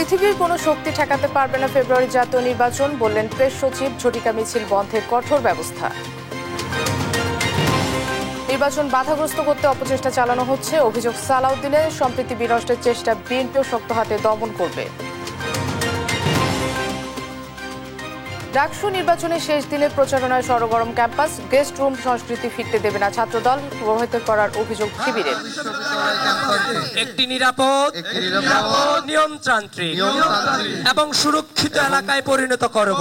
পৃথিবীর কোনো শক্তি ঠেকাতে পারবে না ফেব্রুয়ারি জাতীয় নির্বাচন, বললেন প্রেস সচিব। ঝটিকা মিছিল বন্ধে কঠোর ব্যবস্থা। নির্বাচন বাধাগ্রস্ত করতে অপচেষ্টা চালানো হচ্ছে, অভিযোগ সালাউদ্দিনের। সম্প্রীতি বিনষ্টের চেষ্টা বিএনপিও শক্ত হাতে দমন করবে। ডাকসু নির্বাচনের শেষ দিনের প্রচারণায় সরগরম ক্যাম্পাস। গেস্ট রুম সংস্কৃতি ফিরতে দেবে না ছাত্রদল, প্রভাবিত করার অভিযোগ শিবিরের। একটি নিরাপদ, নিয়মতান্ত্রিক এবং সুরক্ষিত এলাকায় পরিণত করব।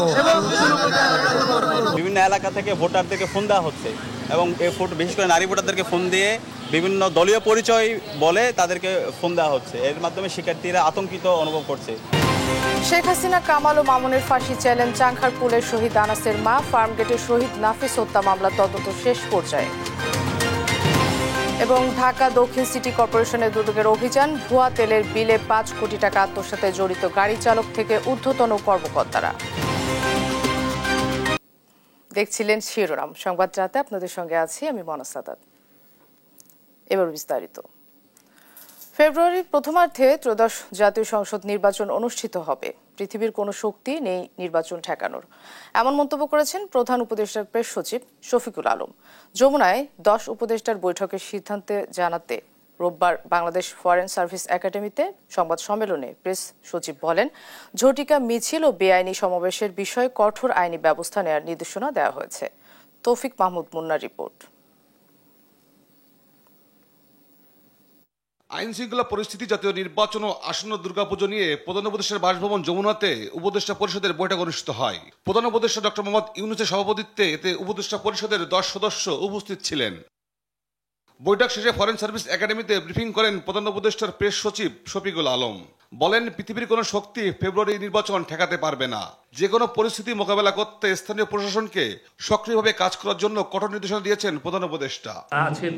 বিভিন্ন এলাকা থেকে ভোটারদেরকে ফোন দেওয়া হচ্ছে এবং এই বিশেষ করে নারী ভোটারদেরকে ফোন দিয়ে বিভিন্ন দলীয় পরিচয় বলে তাদেরকে ফোন দেওয়া হচ্ছে। এর মাধ্যমে শিক্ষার্থীরা আতঙ্কিত অনুভব করছে। শেখ হাসিনা, কামাল ও মামুনের ফাঁসি চ্যালেঞ্জ চাংখারপুলের শহীদ আনাসের মা। ফার্মগেটের শহীদ নাফিস হত্যা মামলার তদন্ত শেষ পর্যায়ে। এবং ঢাকা দক্ষিণ সিটি কর্পোরেশনের দুদকের অভিযান। ভুয়া তেলের বিলে 5 কোটি টাকা আত্মসাতে জড়িত গাড়ি চালক থেকে ঊর্ধ্বতন কর্মকর্তারা। দেখছিলেন শিরোনাম সংবাদ রাতে, আপনাদের সঙ্গে আছি আমি মনা সাদাত। এবার বিস্তারিত। ফেব্রুয়ারির প্রথমার্ধে ত্রয়োদশ জাতীয় সংসদ নির্বাচন অনুষ্ঠিত হবে। পৃথিবীর কোনো শক্তি নেই নির্বাচন ঠেকানোর, এমন মন্তব্য করেছেন প্রধান উপদেষ্টার প্রেস সচিব শফিকুল আলম। যমুনায় 10 উপদেষ্টার বৈঠকের সিদ্ধান্তে জানাতে রোববার বাংলাদেশ ফরেন সার্ভিস একাডেমিতে সংবাদ সম্মেলনে প্রেস সচিব বলেন, ঝটিকা মিছিল ও বেআইনি সমাবেশের বিষয়ে কঠোর আইনি ব্যবস্থা নেওয়ার নির্দেশনা দেওয়া হয়েছে। তৌফিক মাহমুদ মুন্নার রিপোর্ট। আইন শৃঙ্খলা পরিস্থিতি, জাতীয় নির্বাচন ও আসন্ন দুর্গাপুজো নিয়ে প্রধান উপদেষ্টার বাসভবন যমুনাতে উপদেষ্টা পরিষদের বৈঠক অনুষ্ঠিত হয়। প্রধান উপদেষ্টা ডক্টর মোহাম্মদ ইউনূসের সভাপতিত্বে এতে উপদেষ্টা পরিষদের 10 সদস্য উপস্থিত ছিলেন। বৈঠক শেষে ফরেন সার্ভিস একাডেমিতে ব্রিফিং করেন প্রধান উপদেষ্টার প্রেস সচিব শফিকুল আলম। বলেন, পৃথিবীর কোনো শক্তি ফেব্রুয়ারি নির্বাচন ঠেকাতে পারবে না। যে কোনো পরিস্থিতি মোকাবেলা করতে স্থানীয় প্রশাসনকে সক্রিয়ভাবে কাজ করার জন্য কঠোর নির্দেশনা দিয়েছেন প্রধান উপদেষ্টা। আজকের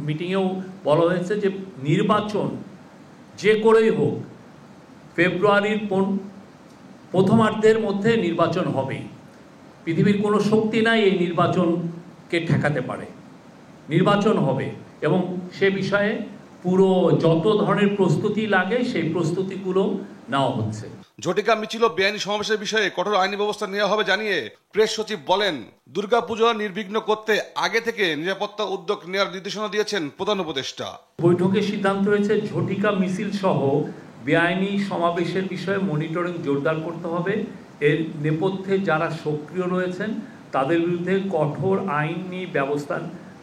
মিটিংয়েও বলা হয়েছে যে নির্বাচন যে করেই হোক ফেব্রুয়ারির প্রথমার্ধের মধ্যে নির্বাচন হবে। পৃথিবীর কোনো শক্তি নাই এই নির্বাচনকে ঠেকাতে পারে। নির্বাচন হবে এবং সে বিষয়ে পুরো যত ধরনের প্রস্তুতি লাগে সেই প্রস্তুতিগুলো নেওয়া হচ্ছে। ঝটিকা মিছিল ও বেআইনি সমাবেশের বিষয়ে কঠোর আইনি ব্যবস্থা নেওয়া হবে জানিয়ে প্রেস সচিব বলেন, দুর্গাপুজো নির্বিঘ্ন করতে আগে থেকে নিরাপত্তা উদ্যোগ নেওয়ার নির্দেশনা দিয়েছেন প্রধান উপদেষ্টা। বৈঠকে সিদ্ধান্ত হয়েছে ঝটিকা মিছিল সহ বেআইনি সমাবেশের বিষয়ে মনিটরিং জোরদার করতে হবে। এর নেপথ্যে যারা সক্রিয় রয়েছেন তাদের বিরুদ্ধে কঠোর আইনি ব্যবস্থা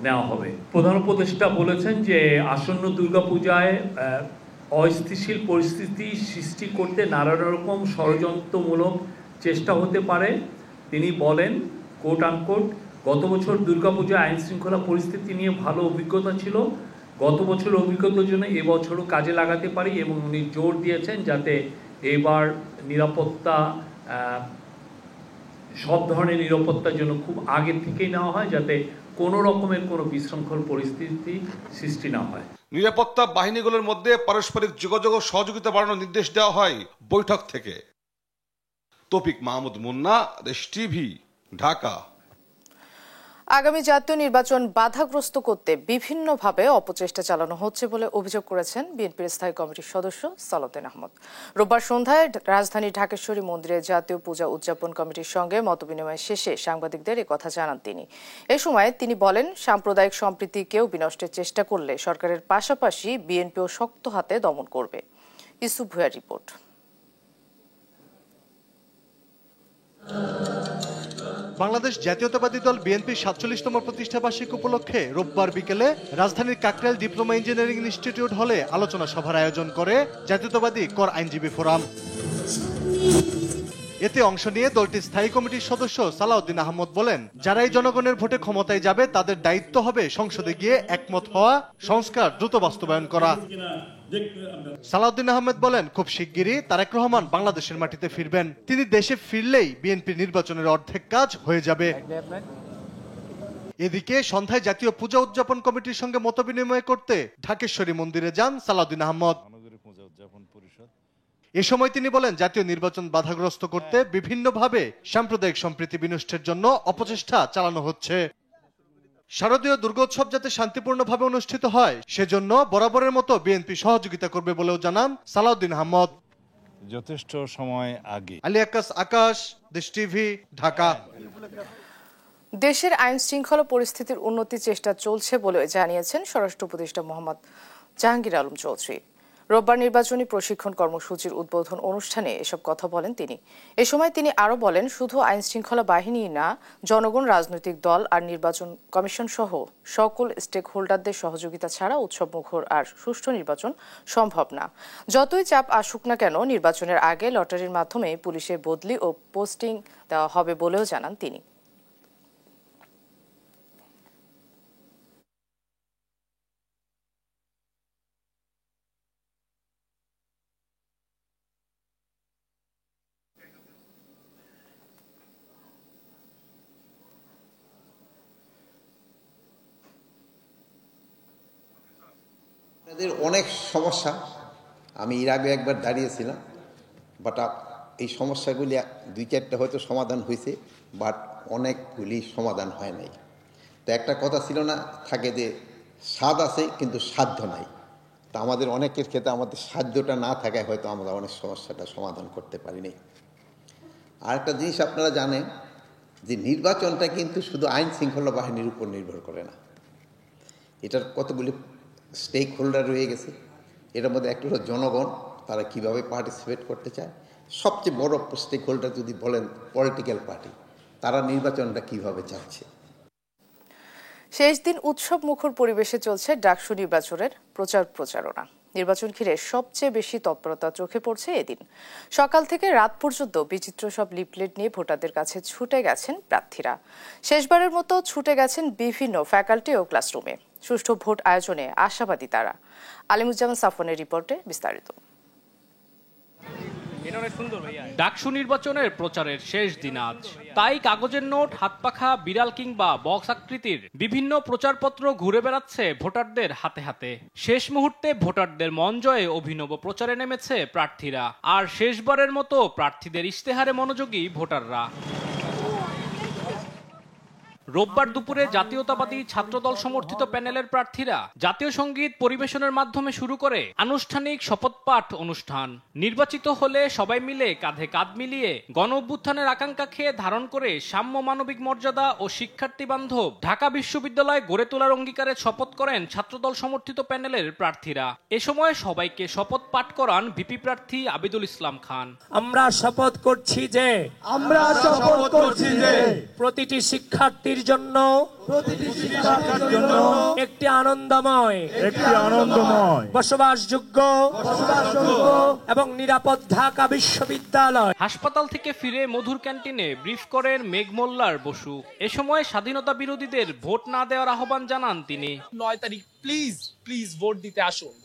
নেওয়া হবে। প্রধান উপদেষ্টা বলেছেন যে আসন্ন দুর্গাপূজায় অস্থিতিশীল পরিস্থিতি সৃষ্টি করতে নানা রকম ষড়যন্ত্রমূলক চেষ্টা হতে পারে। তিনি বলেন, কোট আনকোট, গত বছর দুর্গাপূজা আইন শৃঙ্খলা পরিস্থিতি নিয়ে ভালো অভিজ্ঞতা ছিল। গত বছরের অভিজ্ঞতার জন্য এবছরও কাজে লাগাতে পারি এবং উনি জোর দিয়েছেন যাতে এবার নিরাপত্তা, সব ধরনের নিরাপত্তার জন্য খুব আগে থেকেই নেওয়া হয়, যাতে কোনো রকমের কোনো বিশৃঙ্খল পরিস্থিতি সৃষ্টি না হয়। নিরাপত্তা বাহিনীগুলোর মধ্যে পারস্পরিক যোগাযোগ ও সহযোগিতা বাড়ানোর নির্দেশ দেওয়া হয় বৈঠক থেকে। তৌফিক মাহমুদ মুন্না, দেশ টিভি, ঢাকা। আগামী জাতীয় নির্বাচন বাধাগ্রস্ত করতে বিভিন্নভাবে অপচেষ্টা চালানো হচ্ছে বলে অভিযোগ করেছেন বিএনপির স্থায়ী কমিটির সদস্য সালাউদ্দিন আহমদ। রোববার সন্ধ্যায় রাজধানীর ঢাকেশ্বরী মন্দিরে জাতীয় পূজা উদযাপন কমিটির সঙ্গে মতবিনিময় শেষে সাংবাদিকদের কথা জানান তিনি। এ সময় তিনি বলেন, সাম্প্রদায়িক সম্প্রীতি কেউ বিনষ্টের চেষ্টা করলে সরকারের পাশাপাশি বিএনপিও শক্ত হাতে দমন করবে। ইউসুফ ভুঁইয়ার রিপোর্ট। বাংলাদেশ জাতীয়তাবাদী দল বিএনপির ৪৭তম প্রতিষ্ঠাবার্ষিকী উপলক্ষে রোববার বিকেলে রাজধানীর কাকরাইল ডিপ্লোমা ইঞ্জিনিয়ারিং ইনস্টিটিউট হলে আলোচনা সভার আয়োজন করে জাতীয়তাবাদী কর আইনজীবী ফোরাম। এতে অংশ নিয়ে দলটির স্থায়ী কমিটির সদস্য সালাউদ্দিন আহমদ বলেন, যারাই জনগণের ভোটে ক্ষমতায় যাবে তাদের দায়িত্ব হবে সংসদে গিয়ে একমত হওয়া, সংস্কার দ্রুত বাস্তবায়ন করা। সালাউদ্দিন আহমেদ বলেন, খুব শিগগিরই তারেক রহমান বাংলাদেশের মাটিতে ফিরবেন। তিনি দেশে ফিরলেই বিএনপি নির্বাচনের অর্ধেক কাজ হয়ে যাবে। এদিকে সন্ধ্যায় জাতীয় পূজা উদযাপন কমিটির সঙ্গে মতবিনিময় করতে ঢাকেশ্বরী মন্দিরে যান সালাউদ্দিন আহমদ। এ সময় তিনি বলেন, জাতীয় নির্বাচন বাধাগ্রস্ত করতে বিভিন্নভাবে সাম্প্রদায়িক সম্প্রীতি বিনষ্টের জন্য অপচেষ্টা চালানো হচ্ছে। শারদীয় দুর্গোৎসব যাতে শান্তিপূর্ণভাবে অনুষ্ঠিত হয় সেজন্য বরাবরের মতো বিএনপি সহযোগিতা করবে বলেও জানান সালাউদ্দিন আহমদ। যথেষ্ট সময় আগে। আলী আক্কাস, আকাশ, দেশ টিভি, ঢাকা। দেশের আইন শৃঙ্খলা পরিস্থিতির উন্নতির চেষ্টা চলছে বলে জানিয়েছেন স্বরাষ্ট্র উপদেষ্টা মোহাম্মদ জাহাঙ্গীর আলম চৌধুরী। রোববার নির্বাচনী প্রশিক্ষণ কর্মসূচির উদ্বোধন অনুষ্ঠানে এসব কথা বলেন তিনি। এ সময় তিনি আরও বলেন, শুধু আইন শৃঙ্খলা বাহিনী না, জনগণ, রাজনৈতিক দল আর নির্বাচন কমিশন সহ সকল স্টেক হোল্ডারদের সহযোগিতা ছাড়া উৎসবমুখর আর সুষ্ঠু নির্বাচন সম্ভব না। যতই চাপ আসুক না কেন, নির্বাচনের আগে লটারির মাধ্যমে পুলিশের বদলি ও পোস্টিং দেওয়া হবে বলেও জানান তিনি। আপনাদের অনেক সমস্যা, আমি এর আগে একবার দাঁড়িয়েছিলাম, বাট এই সমস্যাগুলি 2-4টা হয়তো সমাধান হয়েছে, বাট অনেকগুলি সমাধান হয় নাই। তো একটা কথা ছিল না, থাকে যে স্বাদ আছে কিন্তু সাধ্য নাই। তা আমাদের অনেকের ক্ষেত্রে আমাদের সাধ্যটা না থাকায় হয়তো আমরা অনেক সমস্যাটা সমাধান করতে পারিনি। আর একটা জিনিস আপনারা জানেন যে নির্বাচনটা কিন্তু শুধু আইন শৃঙ্খলা বাহিনীর উপর নির্ভর করে না, এটার কতগুলি স্টেক হোল্ডার রয়ে গেছে। এটার মধ্যে একটা হলো জনগণ, তারা কিভাবে পার্টিসিপেট করতে চায়। সবচেয়ে বড় স্টেক হোল্ডার যদি বলেন পলিটিক্যাল পার্টি, তারা নির্বাচনটা কিভাবে চাচ্ছে। শেষ দিন উৎসব মুখর পরিবেশে চলছে ডাকসু নির্বাচনের প্রচারণা। নির্বাচন ঘিরে সবচেয়ে বেশি তৎপরতা চোখে পড়ছে এদিন। সকাল থেকে রাত পর্যন্ত বিচিত্র সব লিফলেট নিয়ে ভোটারদের কাছে ছুটে গেছেন প্রার্থীরা। শেষবারের মতো ছুটে গেছেন বিভিন্ন ফ্যাকাল্টি ও ক্লাসরুমে। সুষ্ঠু ভোট আয়োজনে আশাবাদী তারা। আলিমুজ্জামান সাফওয়ানের রিপোর্টে বিস্তারিত। ডাকসু নির্বাচনের প্রচারের শেষ দিন আজ, তাই কাগজের নোট, হাতপাখা, বিড়াল কিংবা বক্স আকৃতির বিভিন্ন প্রচারপত্র ঘুরে বেড়াচ্ছে ভোটারদের হাতে হাতে। শেষ মুহূর্তে ভোটারদের মন জয়ে অভিনব প্রচারে নেমেছে প্রার্থীরা। আর শেষবারের মতো প্রার্থীদের ইশতেহারে মনোযোগী ভোটাররা। রোববার দুপুরে জাতীয়তাবাদী ছাত্রদল সমর্থিত প্যানেলের প্রার্থীরা জাতীয় সঙ্গীত পরিবেশনের মাধ্যমে শুরু করে আনুষ্ঠানিক শপথপাঠ অনুষ্ঠান। নির্বাচিত হলে সবাই মিলে কাঁধে কাঁধ মিলিয়ে গণ অভ্যুত্থানের আকাঙ্ক্ষাকে ধারণ করে সাম্য, মানবিক মর্যাদা ও শিক্ষার্থী বান্ধব ঢাকা বিশ্ববিদ্যালয় গড়ে তোলার অঙ্গীকারে শপথ করেন ছাত্রদল সমর্থিত প্যানেলের প্রার্থীরা। এ সময় সবাইকে শপথ পাঠ করান ভিপি প্রার্থী আবিদুল ইসলাম খান। আমরা শপথ করছি যে প্রতিটি শিক্ষার্থীর জন্য একটি আনন্দময় বসবাসযোগ্য এবং নিরাপদ ঢাকা বিশ্ববিদ্যালয়। হাসপাতাল থেকে ফিরে মধুর ক্যান্টিনে ব্রিফ করেন মেঘ মোল্লার বসু। এ সময় স্বাধীনতা বিরোধীদের ভোট না দেওয়ার আহ্বান জানান তিনি। 9 তারিখ প্লিজ ভোট দিতে আসুন।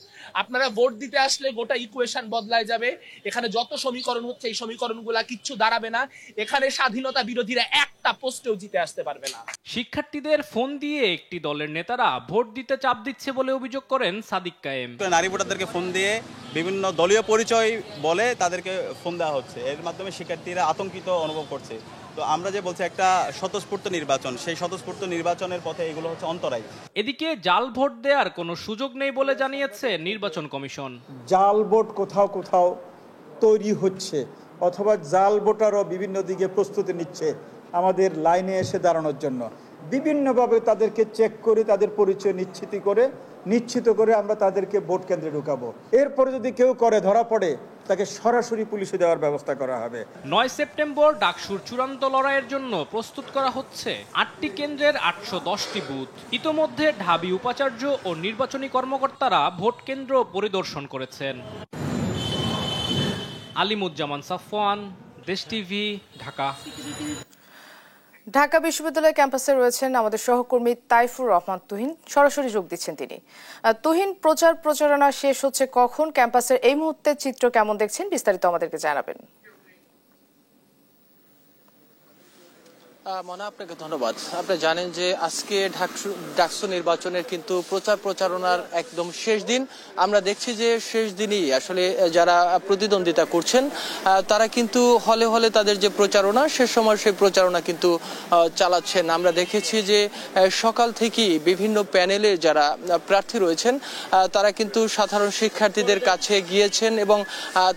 আপনারা ভোট দিতে আসলে গোটা ইকুয়েশন বদলায় যাবে। এখানে যত সমীকরণ হচ্ছে, এই সমীকরণগুলা কিচ্ছু দাঁড়াবে না। এখানে স্বাধীনতা বিরোধীরা একটা পোস্টেও জিতে আসতে পারবে না। শিক্ষার্থীদের ফোন দিয়ে একটি দলের নেতারা ভোট দিতে চাপ দিচ্ছে বলে অভিযোগ করেন সাদিক কায়েম। নারী ভোটারদেরকে ফোন দিয়ে বিভিন্ন দলীয় পরিচয় বলে তাদেরকে ফোন দেওয়া হচ্ছে। এর মাধ্যমে শিক্ষার্থীরা আতঙ্কিত অনুভব করছে। তো আমরা যে বলছি একটা স্বতঃস্ফূর্ত নির্বাচন, সেই স্বতঃস্ফূর্ত নির্বাচনের পথে এগুলো হচ্ছে অন্তরায়। এদিকে জাল ভোট দেওয়ার কোনো সুযোগ নেই বলে জানিয়েছে নির্বাচন কমিশন। জাল ভোট কোথাও তৈরি হচ্ছে, অথবা জাল ভোটারও বিভিন্ন দিকে প্রস্তুতি নিচ্ছে আমাদের লাইনে এসে দাঁড়ানোর জন্য। বিভিন্নভাবে তাদেরকে চেক করে তাদের পরিচয় নিশ্চিত করে আমরা তাদেরকে ভোট কেন্দ্রে ঢুকাবো। এরপরে যদি কেউ করে ধরা পড়ে, তাকে সরাসরি পুলিশে দেওয়ার ব্যবস্থা করা হবে। 9 সেপ্টেম্বর ডাকসুর চূড়ান্ত লড়াইয়ের জন্য প্রস্তুত করা হচ্ছে 8টি কেন্দ্রের 810টি বুথ। ইতোমধ্যে ঢাবি উপাচার্য ও নির্বাচনী কর্মকর্তারা ভোট কেন্দ্র পরিদর্শন করেছেন। আলিমুজ্জামান সাফওয়ান, দেশ টিভি, ঢাকা। ঢাকা বিশ্ববিদ্যালয় ক্যাম্পাসে রয়েছেন আমাদের সহকর্মী তাইফুর রহমান তুহিন, সরাসরি যোগ দিচ্ছেন তিনি। তুহিন, প্রচারণা শেষ হচ্ছে কখন? ক্যাম্পাসের এই মুহূর্তে চিত্র কেমন দেখছেন? বিস্তারিত আমাদেরকে জানাবেন। মনা, আপনাকে ধন্যবাদ। আপনি জানেন যে আজকে ডাকসু নির্বাচনের কিন্তু প্রচারণার একদম শেষ দিন। আমরা দেখছি যে শেষ দিনই আসলে যারা প্রতিদ্বন্দ্বিতা করছেন তারা কিন্তু হলে হলে তাদের যে প্রচারণা, শেষ সময় সেই প্রচারণা কিন্তু চালাচ্ছেন। আমরা দেখেছি যে সকাল থেকেই বিভিন্ন প্যানেলে যারা প্রার্থী রয়েছেন তারা কিন্তু সাধারণ শিক্ষার্থীদের কাছে গিয়েছেন এবং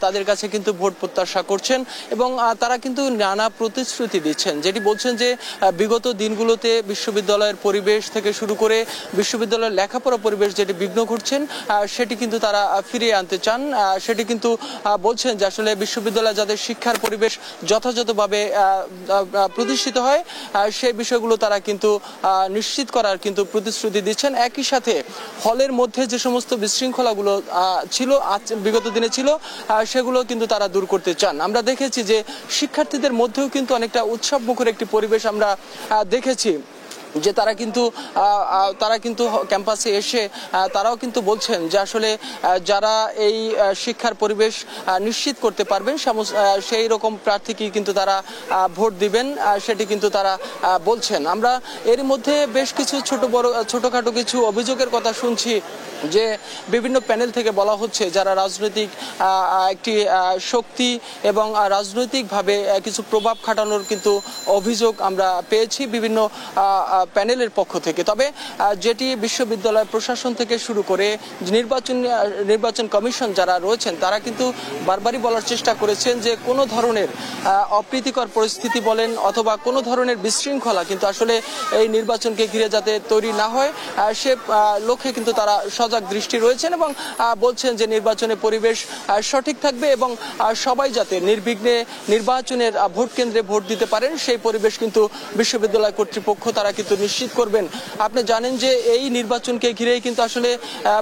তাদের কাছে কিন্তু ভোট প্রত্যাশা করছেন এবং তারা কিন্তু নানা প্রতিশ্রুতি দিচ্ছেন, যেটি বলছেন যে বিগত দিনগুলোতে বিশ্ববিদ্যালয়ের পরিবেশ থেকে শুরু করে বিশ্ববিদ্যালয়ের লেখাপড়া পরিবেশ যেটি বিঘ্ন ঘটছেন সেটি কিন্তু তারা ফিরিয়ে আনতে চান। সেটি কিন্তু বলছেন যে আসলে বিশ্ববিদ্যালয়ে যাদের শিক্ষার পরিবেশ যথাযথভাবে প্রতিষ্ঠিত হয় সেই বিষয়গুলো তারা কিন্তু নিশ্চিত করার কিন্তু প্রতিশ্রুতি দিচ্ছেন। একই সাথে হলের মধ্যে যে সমস্ত বিশৃঙ্খলাগুলো ছিল বিগত দিনে ছিল সেগুলো কিন্তু তারা দূর করতে চান। আমরা দেখেছি যে শিক্ষার্থীদের মধ্যেও কিন্তু অনেকটা উৎসবমুখর একটি পরিবেশ আমরা দেখেছি, যে তারা কিন্তু ক্যাম্পাসে এসে তারাও কিন্তু বলছেন যে আসলে যারা এই শিক্ষার পরিবেশ নিশ্চিত করতে পারবেন সেই রকম প্রার্থীকে কিন্তু তারা ভোট দিবেন, সেটি কিন্তু তারা বলছেন। আমরা এর মধ্যে বেশ কিছু ছোটখাটো কিছু অভিযোগের কথা শুনছি, যে বিভিন্ন প্যানেল থেকে বলা হচ্ছে যারা রাজনৈতিক একটি শক্তি এবং রাজনৈতিকভাবে কিছু প্রভাব খাটানোর কিন্তু অভিযোগ আমরা পেয়েছি বিভিন্ন প্যানেলের পক্ষ থেকে। তবে যেটি বিশ্ববিদ্যালয় প্রশাসন থেকে শুরু করে নির্বাচন কমিশন যারা রয়েছেন তারা কিন্তু বারবারই বলার চেষ্টা করেছেন যে কোনো ধরনের অপ্রীতিকর পরিস্থিতি বলেন অথবা কোনো ধরনের বিশৃঙ্খলা কিন্তু আসলে এই নির্বাচনকে ঘিরে যাতে তৈরি না হয় সে লক্ষ্যে কিন্তু তারা সজাগ দৃষ্টি রয়েছেন এবং বলছেন যে নির্বাচনের পরিবেশ সঠিক থাকবে এবং সবাই যাতে নির্বিঘ্নে নির্বাচনের ভোট কেন্দ্রে ভোট দিতে পারেন সেই পরিবেশ কিন্তু বিশ্ববিদ্যালয় কর্তৃপক্ষ তারা কিন্তু নিশ্চিত করবেন। আপনি জানেন যে এই নির্বাচনকে ঘিরেই কিন্তু আসলে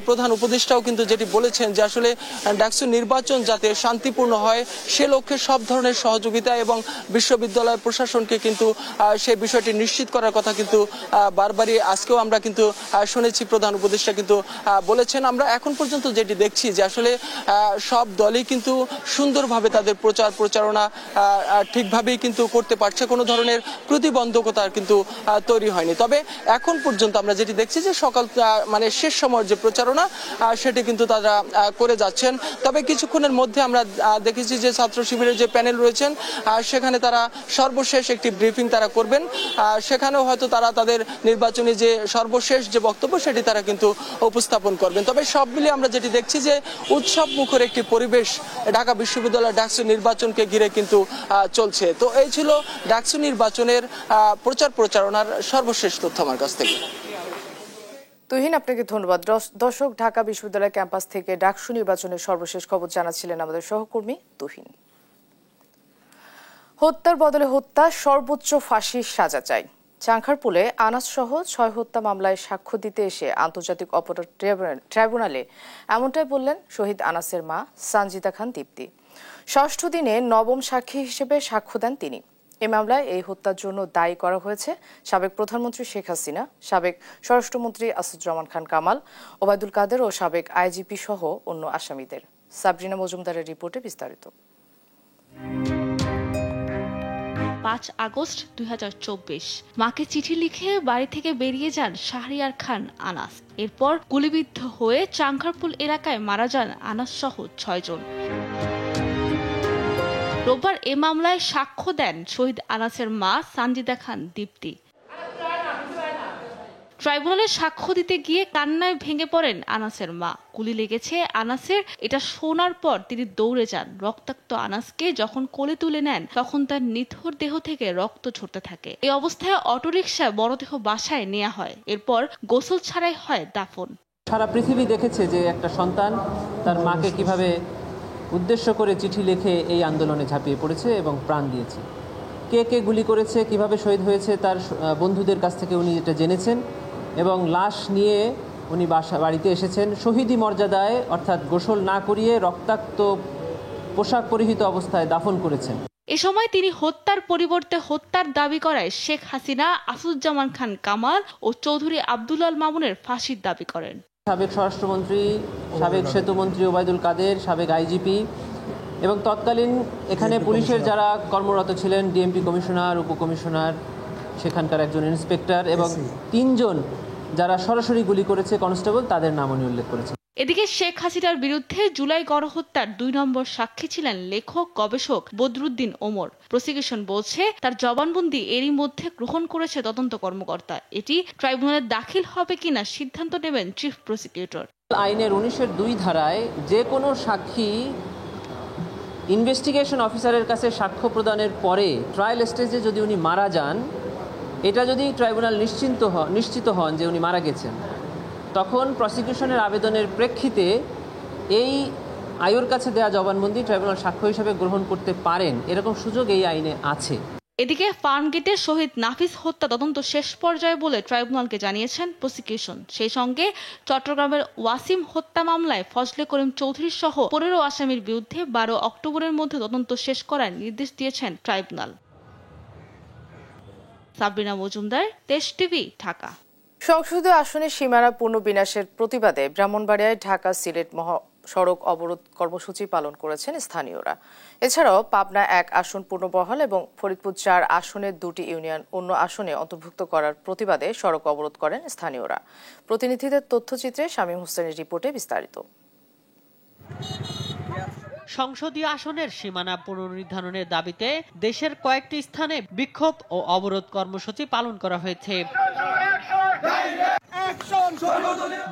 প্রধান উপদেষ্টাও কিন্তু যেটি বলেছেন যে আসলে ডাকসু নির্বাচন যাতে শান্তিপূর্ণ হয় সে লক্ষ্যে সব ধরনের সহযোগিতা এবং বিশ্ববিদ্যালয় প্রশাসনকে কিন্তু সেই বিষয়টি নিশ্চিত করার কথা কিন্তু বারবারই আজকেও আমরা কিন্তু শুনেছি প্রধান উপদেষ্টা কিন্তু বলেছেন। আমরা এখন পর্যন্ত যেটি দেখছি যে আসলে সব দলই কিন্তু সুন্দরভাবে তাদের প্রচারণা ঠিকভাবেই কিন্তু করতে পারছে, কোনো ধরনের প্রতিবন্ধকতা কিন্তু তৈরি হয়নি। তবে এখন পর্যন্ত আমরা যেটি দেখছি যে সকাল মানে শেষ সময়ের যে প্রচারণা সেটি কিন্তু তারা করে যাচ্ছেন। তবে কিছুক্ষণের মধ্যে আমরা দেখেছি যে ছাত্র শিবিরের যে প্যানেল রয়েছেন সেখানে তারা সর্বশেষ একটি ব্রিফিং তারা করবেন, সেখানেও হয়তো তারা তাদের নির্বাচনী যে সর্বশেষ যে বক্তব্য সেটি তারা কিন্তু উপস্থাপন করবেন। তবে সব মিলিয়ে আমরা যেটি দেখছি যে উৎসব মুখর একটি পরিবেশ ঢাকা বিশ্ববিদ্যালয় ডাকসু নির্বাচনকে ঘিরে কিন্তু চলছে। তো এই ছিল ডাকসু নির্বাচনের প্রচারণার সর্বশেষ তথ্য আমার কাছ থেকে। তুহিন, আপনাকে ধন্যবাদ। দর্শক, ঢাকা বিশ্ববিদ্যালয় ক্যাম্পাস থেকে ডাকসু নির্বাচনের সর্বশেষ খবর জানাচ্ছিলেন আমাদের সহকর্মী তুহিন। হত্যার বদলে হত্যা, সর্বোচ্চ ফাঁসির সাজা চাই। চাংখারপুলে আনাস সহ 6 হত্যা মামলায় সাক্ষ্য দিতে এসে আন্তর্জাতিক অপরাধ ট্রাইব্যুনালে এমনটাই বললেন শহীদ আনাসের মা সানজিদা খান দীপ্তি। 6ষ্ঠ দিনে 9ম সাক্ষী হিসেবে সাক্ষ্য দেন তিনি। এ মামলায় এই হত্যার জন্য দায়ী করা হয়েছে সাবেক প্রধানমন্ত্রী শেখ হাসিনা, সাবেক স্বরাষ্ট্রমন্ত্রী আসাদুজ্জামান খান কামাল, ওবায়দুল কাদের ও সাবেক আইজিপি সহ অন্য আসামিদের। সাবরিনা মজুমদারের রিপোর্টে বিস্তারিত। 5 আগস্ট 2024 মাকে চিঠি লিখে বাড়ি থেকে বেরিয়ে যান শাহরিয়ার খান আনাস। এরপর গুলিবিদ্ধ হয়ে চাংখারপুল এলাকায় মারা যান আনাস সহ 6 জন। রোববার এ মামলায় সাক্ষ্য দেন শহীদ আনাসের মা সানজিদা খান দীপ্তি। ট্রাইব্যুনালে সাক্ষ্য দিতে গিয়ে কান্নায় ভেঙে পড়েন আনাসের মা। গুলি লেগেছে আনাসের, এটা শোনার পর তিনি দৌড়ে যান। রক্তাক্ত আনাসকে যখন কোলে তুলে নেন তখন তার নিথর দেহ থেকে রক্ত ঝরতে থাকে। এই অবস্থায় অটোরিকশায় মরদেহ বাসায় নেওয়া হয়। এরপর গোসল ছাড়াই হয় দাফন। সারা পৃথিবী দেখেছে যে একটা সন্তান তার মাকে কিভাবে উদ্দেশ্য করে চিঠি লিখে এই আন্দোলনে ঝাঁপিয়ে পড়েছে এবং প্রাণ দিয়েছে। কে কে গুলি করেছে, কিভাবে শহীদ হয়েছে তার বন্ধুদের কাছ থেকে উনি এটা জেনেছেন এবং লাশ নিয়ে উনি বাড়িতে এসেছেন শহীদি মর্যাদায়, অর্থাৎ গোসল না করিয়ে রক্তাক্ত পোশাক পরিহিত অবস্থায় দাফন করেছেন। এ সময় তিনি হত্যার পরিবর্তে হত্যার দাবি করায় শেখ হাসিনা, আসাদুজ্জামান খান কামাল ও চৌধুরী আব্দুল আল মামুনের ফাঁসির দাবি করেন। সাবেক স্বরাষ্ট্রমন্ত্রী, সাবেক সেতুমন্ত্রী ওবায়দুল কাদের, সাবেক আইজিপি এবং তৎকালীন এখানে পুলিশের যারা কর্মরত ছিলেন, ডিএমপি কমিশনার, উপকমিশনার, সেখানকার একজন ইন্সপেক্টর এবং 3 জন যারা সরাসরি গুলি করেছে কনস্টেবল, তাদের নাম উনি উল্লেখ করেছেন। এদিকে শেখ হাসিনার বিরুদ্ধে জুলাই গণহত্যার 2 নম্বর সাক্ষী ছিলেন লেখক গবেষক বদরুদ্দিন ওমর। প্রসিকিউশন বলছে তার জবানবন্দি এরই মধ্যে গ্রহণ করেছে তদন্ত কর্মকর্তা। এটি ট্রাইব্যুনালে দাখিল হবে কিনা সিদ্ধান্ত নেবেন চিফ প্রসিকিউটর। আইনের 19-2 ধারায় যে কোনো সাক্ষী ইনভেস্টিগেশন অফিসারের কাছে সাক্ষ্য প্রদানের পরে ট্রায়াল স্টেজে যদি উনি মারা যান, এটা যদি ট্রাইব্যুনাল নিশ্চিত হন যে উনি মারা গেছেন, তখন প্রসিকিউশনের আবেদনের প্রেক্ষিতে এই আয়োর কাছে দেয়া জবানবন্দি ট্রাইব্যুনাল সাক্ষ্য হিসেবে গ্রহণ করতে পারেন, এরকম সুযোগ এই আইনে আছে। এদিকে ফার্মগেটের শহীদ নাফিস হত্যা তদন্ত শেষ পর্যায়ে বলে ট্রাইব্যুনালকে জানিয়েছেন প্রসিকিউশন। সেই সঙ্গে চট্টগ্রামের ওয়াসিম হত্যা মামলায় ফজলে করিম চৌধুরী সহ 15 আসামির বিরুদ্ধে 12 অক্টোবরের মধ্যে তদন্ত শেষ করার নির্দেশ দিয়েছেন ট্রাইব্যুনাল। সাবরিনা মজুমদার, দেশ টিভি, ঢাকা। সংসদীয় আসনে সীমানা পুনর্বিন্যাসের প্রতিবাদে ব্রাহ্মণবাড়িয়ায় ঢাকা সিলেট সড়ক অবরোধ কর্মসূচি পালন করেছেন স্থানীয়রা। এছাড়াও পাবনা 1 আসন পুনর্বহাল এবং ফরিদপুর 4 আসনের 2টি ইউনিয়ন অন্য আসনে অন্তর্ভুক্ত করার প্রতিবাদে সড়ক অবরোধ করেন স্থানীয়রা। প্রতিনিধিদের তথ্যচিত্রে শামীম হোসেনের রিপোর্টে বিস্তারিত। সংসদীয় আসনের সীমানা পুনর্নির্ধারণের দাবিতে দেশের কয়েকটি স্থানে বিক্ষোভ ও অবরোধ কর্মসূচি পালন করা হয়েছে।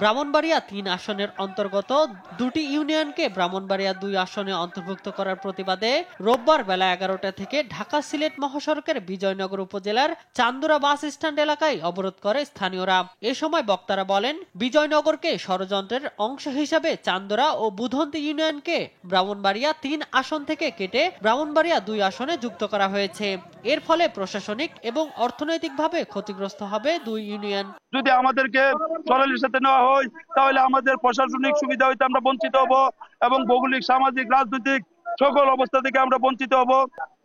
ব্রাহ্মণবাড়িয়া 3 আসনের অন্তর্গত 2টি ইউনিয়নকে ব্রাহ্মণবাড়িয়া 2 আসনে অন্তর্ভুক্ত করার প্রতিবাদে রোববার বেলা 11টা থেকে ঢাকা সিলেট মহাসড়কের বিজয়নগর উপজেলার চান্দুরা বাস স্ট্যান্ড এলাকায় অবরোধ করে স্থানীয়রা। এ সময় বক্তারা বলেন, বিজয়নগরকে ষড়যন্ত্রের অংশ হিসাবে চান্দুরা ও বুধন্তি ইউনিয়নকে ব্রাহ্মণবাড়িয়া 3 আসন থেকে কেটে ব্রাহ্মণবাড়িয়া 2 আসনে যুক্ত করা হয়েছে। এর ফলে প্রশাসনিক এবং অর্থনৈতিকভাবে ক্ষতিগ্রস্ত হবে 2 ইউনিয়ন। যদি আমাদেরকে সরলের সাথে নেওয়া হয় তাহলে আমাদের প্রশাসনিক সুবিধা হইতে আমরা বঞ্চিত হব এবং ভৌগোলিক, সামাজিক, রাজনৈতিক সকল অবস্থা থেকে আমরা বঞ্চিত হব।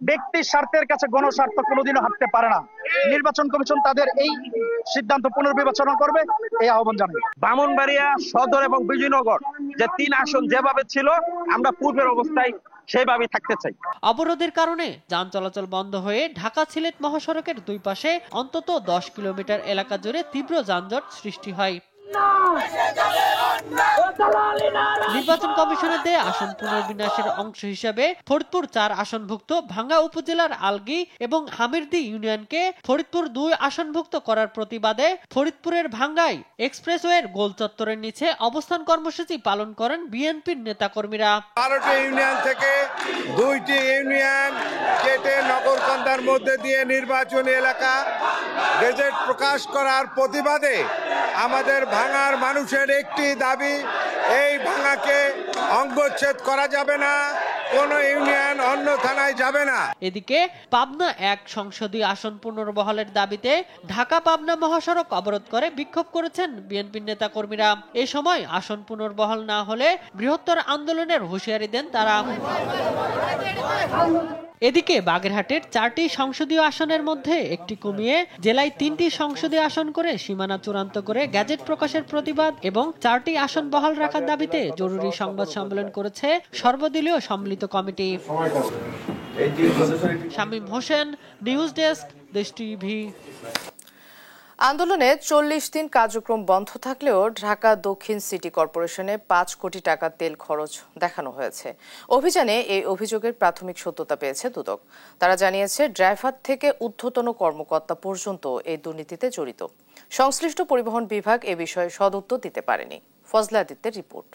ব্যক্তির স্বার্থের কাছে গণস্বার্থ কোনোদিনও হাঁটতে পারে না। নির্বাচন কমিশন তাদের এই সিদ্ধান্ত পুনর্বিবেচনা করবে, এই আহ্বান জানাই। ব্রাহ্মণবাড়িয়া সদর এবং বিজয়নগর যে 3 আসন যেভাবে ছিল আমরা পূর্বের অবস্থায় সেভাবেই থাকতে চাই। অবরোধের কারণে যান চলাচল বন্ধ হয়ে ঢাকা সিলেট মহাসড়কের 2 পাশে অন্তত 10 কিলোমিটার এলাকা জুড়ে তীব্র যানজট সৃষ্টি হয়। নির্বাচন কমিশনের দেয়া আসন পুনর্বিন্যাসের অংশ হিসেবে ফরিদপুর 4 আসনভুক্ত ভাঙ্গা উপজেলার আলগি এবং হামিরদি ইউনিয়নকে ফরিদপুর 2 আসনভুক্ত করার প্রতিবাদে ফরিদপুরের ভাঙ্গায় এক্সপ্রেসওয়ের গোল চত্বরের নিচে অবস্থান কর্মসূচি পালন করেন বিএনপির নেতাকর্মীরা। 12টি ইউনিয়ন থেকে 2টি ইউনিয়ন কেটে নগরকান্দার মধ্যে দিয়ে নির্বাচনী এলাকা গেজেট প্রকাশ করার প্রতিবাদে আমাদের ভাঙার মানুষের একটি দাবি, এই ভাঙাকে অঙ্গচ্ছেদ করা যাবে না, কোন ইউনিয়ন অন্য থানায় যাবে না। এদিকে পাবনা 1 সংসদীয় আসন পুনর্বহালের দাবিতে ঢাকা পাবনা মহাসড়ক অবরোধ করে বিক্ষোভ করেছেন বিএনপির নেতাকর্মীরা। এ সময় আসন পুনর্বহাল না হলে বৃহত্তর আন্দোলনের হুঁশিয়ারি দেন তারা। এদিকে বাগেরহাটের 4টি সংসদীয় আসনের মধ্যে একটি কমিয়ে জেলায় 3টি সংসদীয় আসন করে সীমানা চূড়ান্ত করে গেজেট প্রকাশের প্রতিবাদ এবং 4টি আসন বহাল রাখার দাবিতে জরুরি সংবাদ সম্মেলন করেছে সর্বদলীয় সম্মিলিত committee. Shamim Hossain, news desk, দেশ টিভি। আন্দোলনে 40 দিন কার্যক্রম বন্ধ থাকলেও ঢাকা দক্ষিণ সিটি কর্পোরেশনে 5 কোটি টাকা তেল খরচ দেখানো হয়েছে। অভিযানে এই অভিযোগের প্রাথমিক সত্যতা পেয়েছে দুদক। তারা জানিয়েছে, ড্রাইভার থেকে ঊর্ধ্বতন কর্মকর্তা পর্যন্ত এই দুর্নীতিতে জড়িত। সংশ্লিষ্ট পরিবহন বিভাগ এ বিষয়ে সদুত্তর দিতে পারেনি। ফজলা আদিত্যের রিপোর্ট।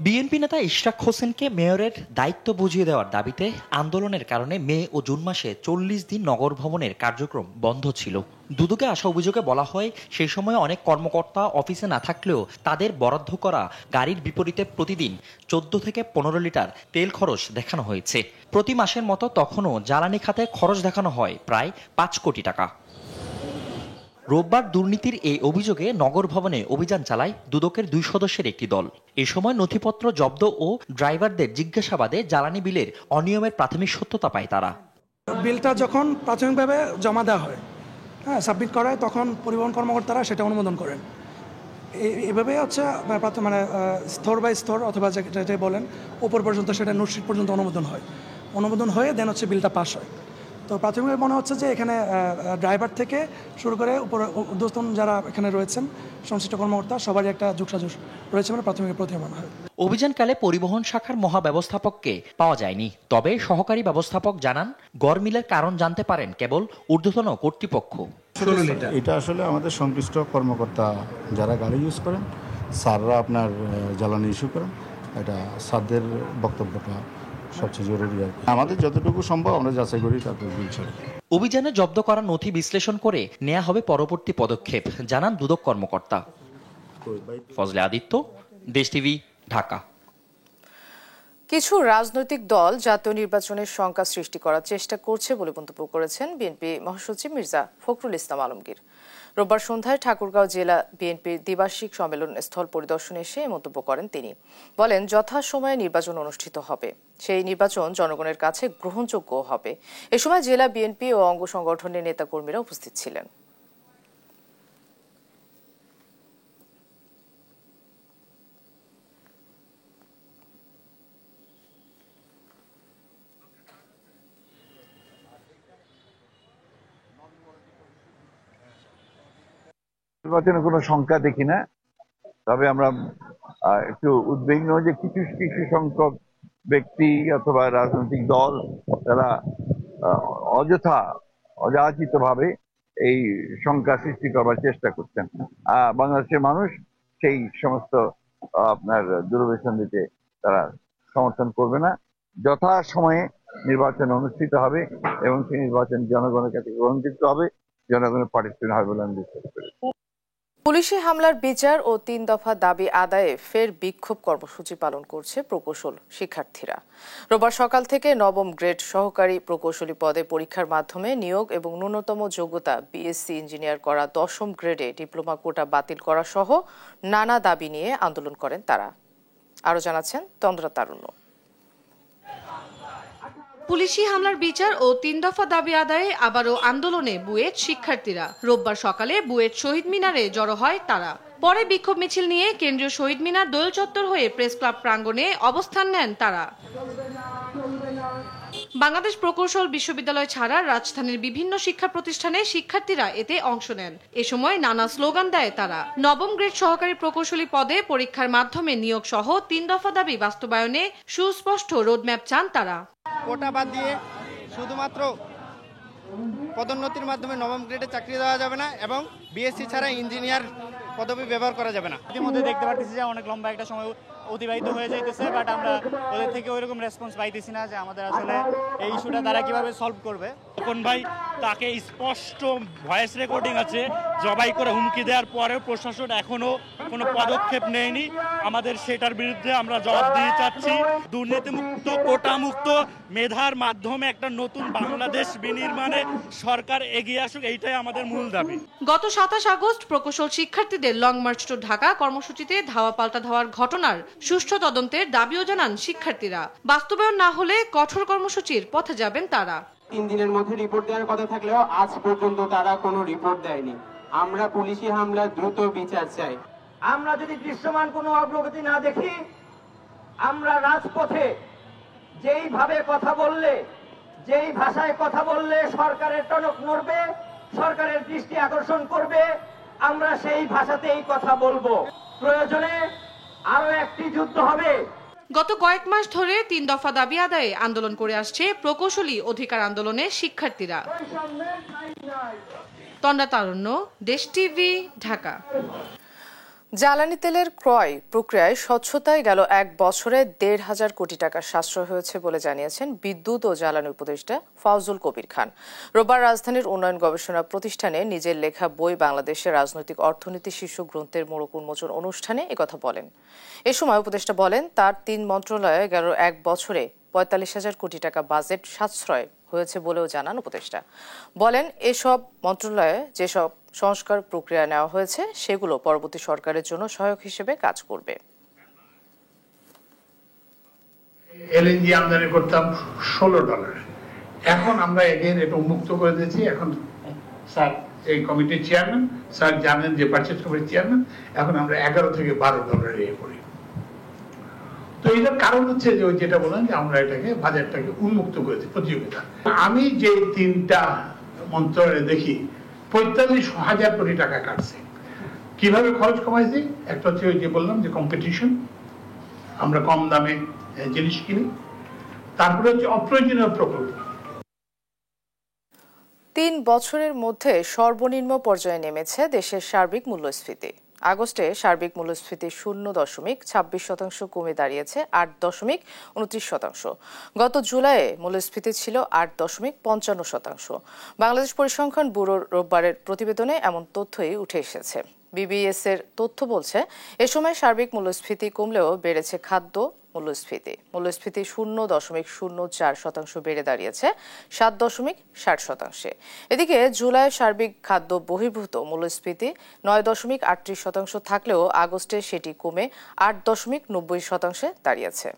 বিএনপি নেতা ইশরাক হোসেনকে মেয়রের দায়িত্ব বুঝিয়ে দেওয়ার দাবিতে আন্দোলনের কারণে মে ও জুন মাসে 40 দিন নগর ভবনের কার্যক্রম বন্ধ ছিল। দুদকে আসা অভিযোগে বলা হয়, সেই সময় অনেক কর্মকর্তা অফিসে না থাকলেও তাদের বরাদ্দ করা গাড়ির বিপরীতে প্রতিদিন 14 থেকে 15 লিটার তেল খরচ দেখানো হয়েছে। প্রতি মাসের মতো তখনও জ্বালানি খাতে খরচ দেখানো হয় প্রায় 5 কোটি টাকা। রোববার দুর্নীতির এই অভিযোগে নগর ভবনে অভিযান চালায় দুদকের 2 সদস্যের একটি দল। এ সময় নথিপত্র জব্দ ও ড্রাইভারদের জিজ্ঞাসাবাদে জ্বালানি বিলের অনিয়মের প্রাথমিক সত্যতা পায় তারা। বিলটা যখন প্রাথমিকভাবে জমা দেওয়া হয়, সাবমিট করা হয়, তখন পরিবহন কর্মকর্তারা সেটা অনুমোদন করেন। এভাবে হচ্ছে মানে স্তর বাই স্তর অথবা যেটাই বলেন উপর পর্যন্ত সেটা নোটশিট পর্যন্ত অনুমোদন হয়। অনুমোদন হয়ে দেন হচ্ছে বিলটা পাস হয়। তো প্রাথমিকভাবে মনে হচ্ছে যে এখানে ড্রাইভার থেকে শুরু করে উপরে ঊর্ধ্বতন যারা এখানে রয়েছেন সংশ্লিষ্ট কর্মকর্তা সবারই একটা যোগসাজশ রয়েছে বলে প্রাথমিক প্রথমে মনে হয়। অভিযানকালে পরিবহন শাখার মহাব্যবস্থাপককে পাওয়া যায়নি, তবে সহকারী ব্যবস্থাপক জানান গড়মিলের কারণ জানতে পারেন কেবল ঊর্ধ্বতন কর্তৃপক্ষ। এটা আসলে আমাদের সংশ্লিষ্ট কর্মকর্তা যারা গাড়ি ইউজ করেন, স্যাররা আপনার জ্বালানি ইস্যু করেন, এটা স্যারদের বক্তব্যটা সবচেয়ে জরুরি আর কি। আমাদের যতটুকু সম্ভব আমরা যাচাই করি, তারপর বলছি। অভিযানে জব্দ করা নথি বিশ্লেষণ করে নেওয়া হবে পরবর্তী পদক্ষেপ, জানান দুদক কর্মকর্তা। ফজলে আদিত্য, দেশ টিভি, ঢাকা। কিছু রাজনৈতিক দল জাতীয় নির্বাচনের শঙ্কা সৃষ্টি করার চেষ্টা করছে বলে মন্তব্য করেছেন বিএনপি মহাসচিব মির্জা ফখরুল ইসলাম আলমগীর। রোববার সন্ধ্যায় ঠাকুরগাঁও জেলা বিএনপির দ্বিবার্ষিক সম্মেলন স্থল পরিদর্শনে এসে মন্তব্য করেন তিনি। বলেন, যথাসময়ে নির্বাচন অনুষ্ঠিত হবে, সেই নির্বাচন জনগণের কাছে গ্রহণযোগ্য হবে। এ সময় জেলা বিএনপি ও অঙ্গ সংগঠনের নেতাকর্মীরা উপস্থিত ছিলেন। নির্বাচনে কোনো সংখ্যা দেখি না, তবে আমরা একটু উদ্বিগ্ন যে কিছু কিছু সংখ্যক ব্যক্তি অথবা রাজনৈতিক দল তারা অযথা অযাচিত ভাবে এই সংখ্যা সৃষ্টি করবার চেষ্টা করছেন। বাংলাদেশের মানুষ সেই সমস্ত আপনার দূরদর্শন দিতে তারা সমর্থন করবে না। যথা সময়ে নির্বাচন অনুষ্ঠিত হবে এবং সেই নির্বাচন জনগণের কাছে গ্রহণযোগ্য হবে, জনগণের পার্টিসিপেশন হবে বলে আমি বিশ্বাস করি। পুলিশি হামলার বিচার ও 3 দফা দাবি আদায়ে ফের বিক্ষোভ কর্মসূচি পালন করছে প্রকৌশল শিক্ষার্থীরা। রোববার সকাল থেকে নবম গ্রেড সহকারী প্রকৌশলী পদে পরীক্ষার মাধ্যমে নিয়োগ এবং ন্যূনতম যোগ্যতা বিএসসি ইঞ্জিনিয়ার করা 10ম গ্রেডে ডিপ্লোমা কোটা বাতিল করা সহ নানা দাবি নিয়ে আন্দোলন করেন তারা। আরও জানাচ্ছেন তন্দ্রা তারুণ্য। পুলিশি হামলার বিচার ও 3 দফা দাবি আদায়ে আবারও আন্দোলনে বুয়েট শিক্ষার্থীরা। রোববার সকালে বুয়েট শহীদ মিনারে জড়ো হয় তারা। পরে বিক্ষোভ মিছিল নিয়ে কেন্দ্রীয় শহীদ মিনার দোয়েল চত্বর হয়ে প্রেস ক্লাব প্রাঙ্গণে অবস্থান নেন তারা। বাংলাদেশ প্রকৌশল বিশ্ববিদ্যালয় ছাড়া রাজধানীর বিভিন্ন শিক্ষা প্রতিষ্ঠানে শিক্ষার্থীরা এতে অংশ নেন। এ সময় নানা স্লোগান দেয় তারা। নবম গ্রেড সহকারী প্রকৌশলী পদে পরীক্ষার মাধ্যমে নিয়োগ সহ 3 দফা দাবি বাস্তবায়নে সুস্পষ্ট রোডম্যাপ চান তারা। কোটা বাদ দিয়ে শুধুমাত্র পদোন্নতির মাধ্যমে নবম গ্রেডে চাকরি দেওয়া যাবে না এবং বিএসসি ছাড়া ইঞ্জিনিয়ার পদবি ব্যবহার করা যাবে না। ইতিমধ্যে দেখতে পাচ্ছি যে অনেক লম্বা একটা সময় অতিবাহিত হয়ে যাইতেছে, বাট আমরা ওদের থেকে ওইরকম রেসপন্স পাইতেছি না যে আমাদের আসলে এই ইস্যুটা তারা কিভাবে সলভ করবে। তখন ভাই তাকে স্পষ্ট ভয়েস রেকর্ডিং আছে, জবাই করে হুমকি দেওয়ার পরেও প্রশাসন এখনো কোনো পদক্ষেপ নেয়নি। আমাদের সেটার বিরুদ্ধে আমরা জবাবদিহি চাচ্ছি। দুর্নীতিমুক্ত, কোটামুক্ত, মেধার মাধ্যমে একটা নতুন বাংলাদেশ বিনির্মাণে সরকার এগিয়ে আসুক, এইটাই আমাদের মূল দাবি। গত 27 আগস্ট প্রকৌশল শিক্ষার্থীদের লং মার্চ টু ঢাকা কর্মসূচিতে ধাওয়া পাল্টা ধাওয়ার ঘটনার সুষ্ঠু তদন্তের দাবিও জানান শিক্ষার্থীরা। বাস্তবায়ন না হলে কঠোর কর্মসূচির পথে যাবেন তারা। 3 দিনের মধ্যে রিপোর্ট দেওয়ার কথা থাকলেও আজ পর্যন্ত তারা কোনো রিপোর্ট দেয়নি। আমরা পুলিশি হামলার দ্রুত বিচার চাই। আমরা যদি দৃশ্যমান কোনো অগ্রগতি না দেখি, আমরা রাজপথে যেইভাবে কথা বললে, যেই ভাষায় কথা বললে সরকারের টনক নড়বে, সরকারের দৃষ্টি আকর্ষণ করবে, আমরা সেই ভাষাতেই কথা বলবো। প্রয়োজনে আরো একটি যুদ্ধ হবে। গত কয়েক মাস ধরে 3 দফা দাবি আদায়ে আন্দোলন করে আসছে প্রকৌশলী অধিকার আন্দোলনের শিক্ষার্থীরা। তন্দ্রা তারুণ্য, দেশ টিভি, ঢাকা। জ্বালানি তেলের ক্রয় প্রক্রিয়ায় স্বচ্ছতায় গেল 1 বছরে 1,500 কোটি টাকা সাশ্রয় হয়েছে বলে জানিয়েছেন বিদ্যুৎ ও জ্বালানি উপদেষ্টা ফাউজুল কবির খান। রোববার রাজধানীর উন্নয়ন গবেষণা প্রতিষ্ঠানে নিজের লেখা বই বাংলাদেশের রাজনৈতিক অর্থনীতি শীর্ষক গ্রন্থের মোড়ক উন্মোচন অনুষ্ঠানে একথা বলেন। এ সময় উপদেষ্টা বলেন, তার 3 মন্ত্রণালয়ে গেল 1 বছরে 45,000 কোটি টাকা বাজেট সাশ্রয় হয়েছে বলেও জানান উপদেষ্টা। বলেন, এসব মন্ত্রণালয়ে যেসব সংস্কার প্রক্রিয়া নেওয়া হয়েছে সেগুলো পরবর্তী সরকারের জন্য সহায়ক হিসেবে কাজ করবে। এলএনজি আমদানি করতাম $16, এখন আমরা এগেন এটা উন্মুক্ত করে দিয়েছি। এখন স্যার এই কমিটির চেয়ারম্যান, স্যার জানেন যে পারচেজ কমিটির চেয়ারম্যান, এখন আমরা $11 থেকে $12 করি। তো এটার কারণ হচ্ছে যে ওই যেটা বললাম যে আমরা এটাকে বাজারটাকে উন্মুক্ত করেছি প্রতিযোগিতা। আমি যে 3টা মন্ত্রণালয়ে দেখি 45,000 কোটি টাকা কাটছে। কিভাবে খরচ কমাইছি? একটা হচ্ছে ওই যে বললাম যে কম্পিটিশন, আমরা কম দামে জিনিস কিনি। তারপরে হচ্ছে অপ্রয়োজনীয় প্রকল্প। 3 বছরের মধ্যে সর্বনিম্ন পর্যায়ে নেমেছে দেশের সার্বিক মূল্যস্ফীতি। আগস্টে সার্বিক মূল্যস্ফীতি 0.26% কমে দাঁড়িয়েছে 8.29%। গত জুলাইয়ে মূল্যস্ফীতি ছিল 8.55%। বাংলাদেশ পরিসংখ্যান ব্যুরোর রোববারের প্রতিবেদনে এমন তথ্যই উঠে এসেছে। বিবিএস এর তথ্য বলছে এ সময় সার্বিক মূল্যস্ফীতি কমলেও বেড়েছে খাদ্য মূল্যস্ফীতি। মূল্যস্ফীতি 0.04% বেড়ে দাঁড়িয়েছে 7.60%। এদিকে জুলাই সার্বিক খাদ্য বহির্ভূত মূল্যস্ফীতি 9.38% থাকলেও আগস্টে সেটি কমে 8.90% দাঁড়িয়েছে।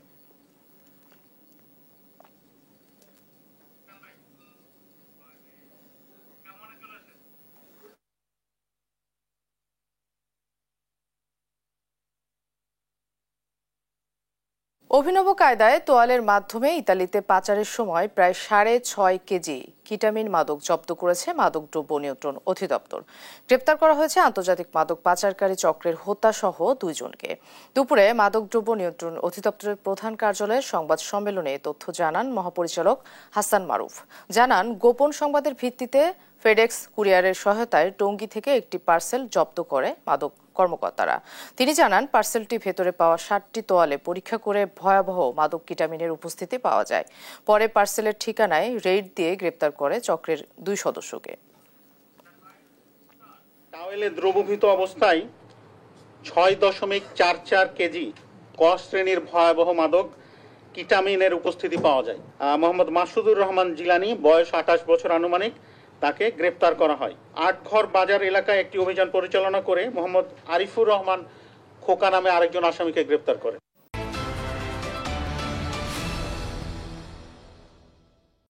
অভিনব কায়দায় তোয়ালের মাধ্যমে ইতালিতে পাচারের সময় প্রায় 6.5 কেজি কিটামিন মাদক জব্দ করেছে মাদকদ্রব্য নিয়ন্ত্রণ অধিদপ্তর। গ্রেপ্তার করা হয়েছে আন্তর্জাতিক মাদক পাচারকারী চক্রের হোতা সহ 2 জনকে। দুপুরে মাদকদ্রব্য নিয়ন্ত্রণ অধিদপ্তরের প্রধান কার্যালয়ের সংবাদ সম্মেলনে তথ্য জানান মহাপরিচালক হাসান মারুফ। জানান, গোপন সংবাদের ভিত্তিতে ফেডেক্স কুরিয়ারের সহায়তায় টঙ্গী থেকে একটি পার্সেল জব্দ করে মাদক কর্মকর্তারা। তিনি জানান, পার্সেলটি ভেতরে পাওয়া 60টি তোয়ালে পরীক্ষা করে ভয়াবহ মাদক কিটামিনের উপস্থিতি পাওয়া যায়। পরে পার্সেলের ঠিকানায় রেইড দিয়ে গ্রেপ্তার করে চক্রের 2 সদস্যকে। টাওয়েলে দ্রবীভূত অবস্থায় 6.44 কেজি ক শ্রেণীর ভয়াবহ মাদক কিটামিনের উপস্থিতি পাওয়া যায়। মোহাম্মদ মাসুদুর রহমান জিলানি, বয়স 28 বছর আনুমানিক, তাকে গ্রেপ্তার করা হয়। আটঘর বাজার এলাকায় একটি অভিযান পরিচালনা করে মোহাম্মদ আরিফুর রহমান খোকা নামে আরেকজন আসামিকে গ্রেপ্তার করে।